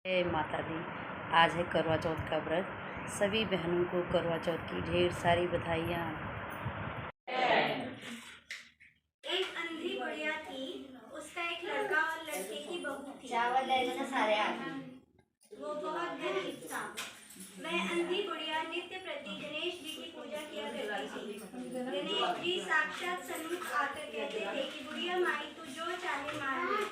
जय माता दी। आज है करवा चौथ का व्रत। सभी बहनों को करवा चौथ की ढेर सारी बधाइयाँ। एक अंधी बुढ़िया थी, उसका एक लड़का और लड़के की बहू थी। चावल ले लेना सारे आदमी। वो बहुत गरीब था। वह अंधी बुढ़िया नित्य प्रति गणेश जी की पूजा किया करती थी। गणेश जी साक्षात सन्मुख आकर कहते थे कि बुढ़िया माई तू जो चाहे मांग ले।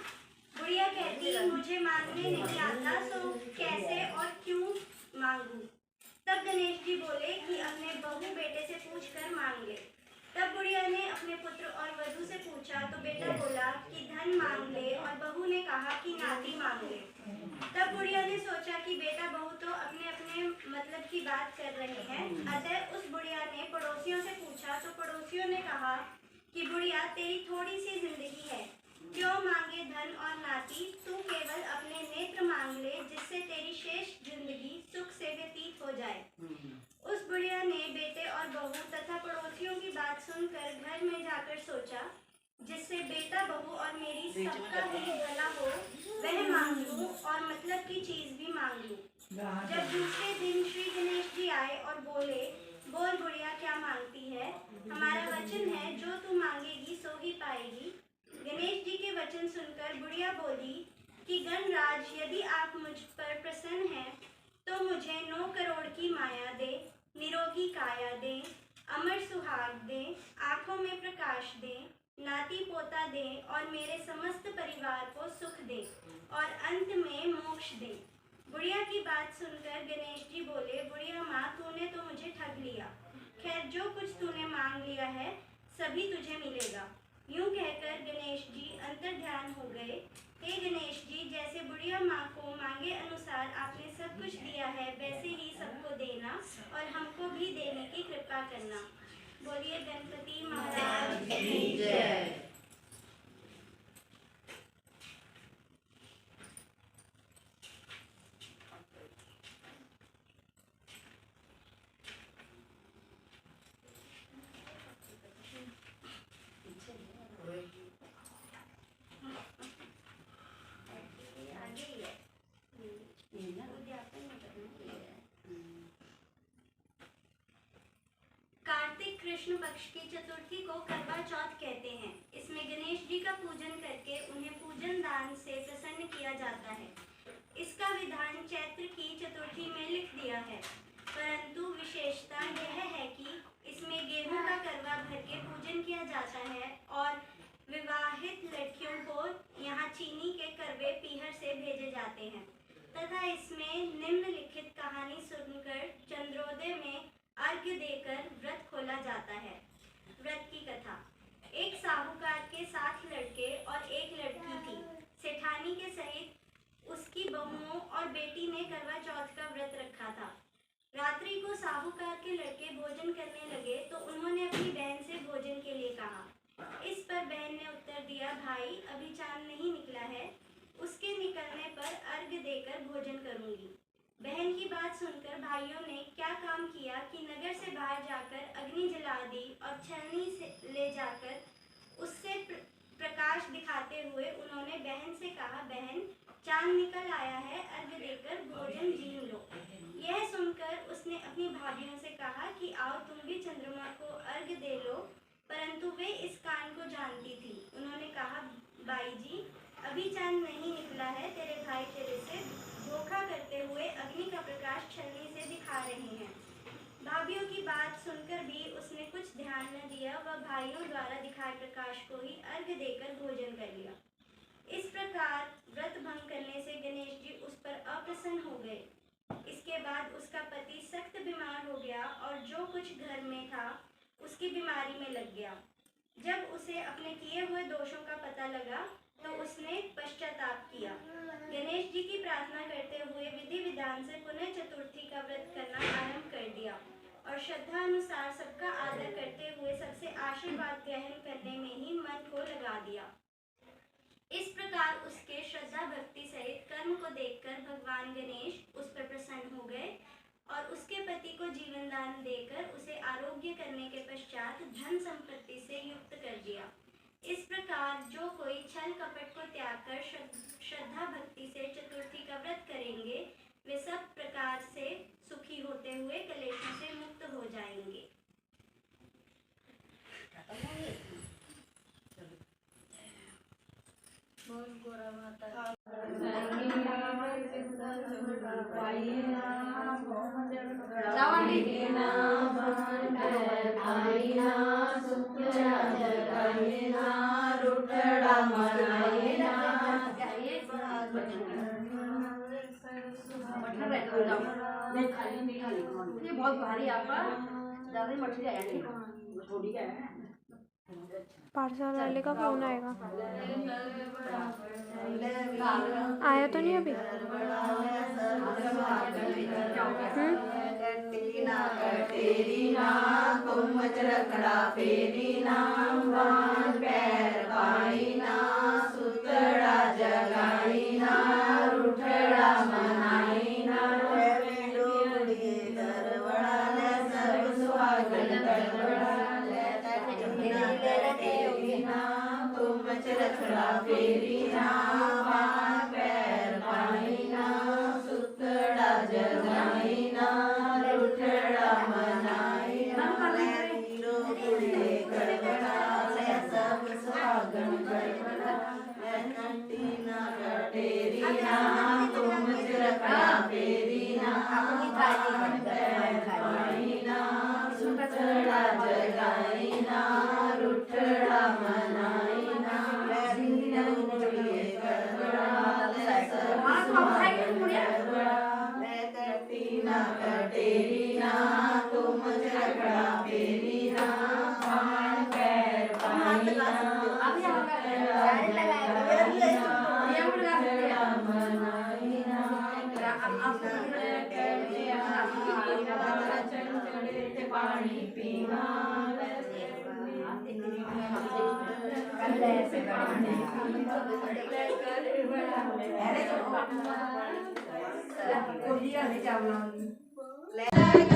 बुढ़िया कहती मुझे मांगने नहीं आता, तो कैसे और क्यों मांगू। तब गणेश जी बोले कि अपने बहू बेटे से पूछकर मांग ले। तब बुढ़िया ने अपने पुत्र और वधू से पूछा तो बेटा बोला कि धन मांग ले और बहू ने कहा कि नाती मांग ले। तब बुढ़िया ने सोचा कि बेटा बहू तो अपने अपने मतलब की बात कर रहे हैं। अतः उस बुढ़िया ने पड़ोसियों से पूछा तो पड़ोसियों ने कहा कि बुढ़िया तेरी थोड़ी सी जिंदगी है, क्यों मांगे धन और नाती, तू केवल अपने नेत्र मांग ले जिससे तेरी शेष जिंदगी सुख से व्यतीत हो जाए। उस बुढ़िया ने बेटे और बहू तथा पड़ोसियों की बात सुनकर घर में जाकर सोचा जिससे बेटा बहू और मेरी सबका ही भला हो वह मांग लूं और मतलब की चीज भी मांग लूं। जब दूसरे दिन श्री गणेश जी आए और बोले बोल बुढ़िया क्या मांगती है, हमारा वचन है जो तू मांगेगी सो ही पाएगी। गणेश जी के वचन सुनकर बुढ़िया बोली कि गणराज यदि आप मुझ पर प्रसन्न हैं तो मुझे 9 करोड़ की माया दे, निरोगी काया दे, अमर सुहाग दे, आंखों में प्रकाश दे, नाती पोता दे और मेरे समस्त परिवार को सुख दे और अंत में मोक्ष दे। बुढ़िया की बात सुनकर गणेश जी बोले बुढ़िया माँ तूने तो मुझे ठग लिया। खैर जो कुछ तूने मांग लिया है सभी तुझे मिलेगा। यूं कहकर गणेश जी अंतर ध्यान हो गए। हे गणेश जी, जैसे बुढ़िया माँ को मांगे अनुसार आपने सब कुछ दिया है वैसे ही सबको देना और हमको भी देने की कृपा करना। बोलिए गणपति महाराज की जय। कार्तिक कृष्ण पक्ष की चतुर्थी को करवा चौथ कहते हैं। इसमें गणेश जी का पूजन करके उन्हें पूजन दान से प्रसन्न किया जाता है। इसका विधान चैत्र की चतुर्थी में लिख दिया है, परंतु विशेषता यह है कि इसमें गेहूं का करवा भर के पूजन किया जाता है और विवाहित लड़कियों को यहाँ चीनी के करवे पीहर से भेजे जाते हैं तथा इसमें निम्नलिखित कहानी सुनकर चंद्रोदय में अर्घ्य देकर व्रत खोला जाता है। व्रत की कथा। एक साहूकार के 7 लड़के और एक लड़की थी। सेठानी के सहित उसकी बहुओं और बेटी ने करवा चौथ का व्रत रखा था। रात्रि को साहूकार के लड़के भोजन करने लगे तो उन्होंने अपनी बहन से भोजन के लिए कहा। इस पर बहन ने उत्तर दिया भाई अभी चांद नहीं निकला है, उसके निकलने पर अर्घ्य देकर भोजन करूंगी। बहन की बात सुनकर भाइयों ने क्या काम किया कि नगर से बाहर जाकर अग्नि जला दी और छलनी से ले जाकर उससे प्रकाश दिखाते हुए उन्होंने बहन से कहा बहन चांद निकल आया है, अर्घ्य देकर भोजन जीन लो। यह सुनकर उसने अपनी भाभीियों से कहा कि आओ तुम भी चंद्रमा को अर्घ्य दे लो, परंतु वे इस कान को जानती थी। उन्होंने कहा बाई जी अभी चांद नहीं निकला है, तेरे भाई तेरे से धोखा करते हुए अग्नि का प्रकाश छलनी से दिखा रहे हैं। भाभीियों की बात सुनकर भी उसने कुछ ध्यान न दिया, वह भाइयों द्वारा दिखाए प्रकाश को ही अर्घ्य देकर भोजन कर लिया। इस प्रकार व्रत भंग करने से गणेश जी उस पर अप्रसन्न हो गए। इसके बाद उसका पति सख्त बीमार हो गया और जो कुछ घर में था उसकी बीमारी में लग गया। जब उसे अपने किए हुए दोषों का पता लगा तो उसने पश्चाताप किया। गणेश जी की प्रार्थना करते हुए विधि विधान से पुनः चतुर्थी का व्रत करना आरंभ कर दिया और श्रद्धा अनुसार सबका आदर करते हुए सबसे आशीर्वाद ग्रहण करने में ही मन को लगा दिया। इस प्रकार उसके श्रद्धा भक्ति सहित कर्म को देखकर भगवान गणेश उस पर प्रसन्न हो गए और उसके पति को जीवन दान देकर उसे आरोग्य करने के पश्चात धन संपत्ति से युक्त कर दिया। इस प्रकार जो कोई छल कपट को त्याग कर श्रद्धा भक्ति से चतुर्थी का व्रत करेंगे ये बहुत भारी आपका ज्यादा ही मछली आया नहीं थोड़ी है। पार्सल वाले का फोन आएगा। आया तो नहीं अभी। चावल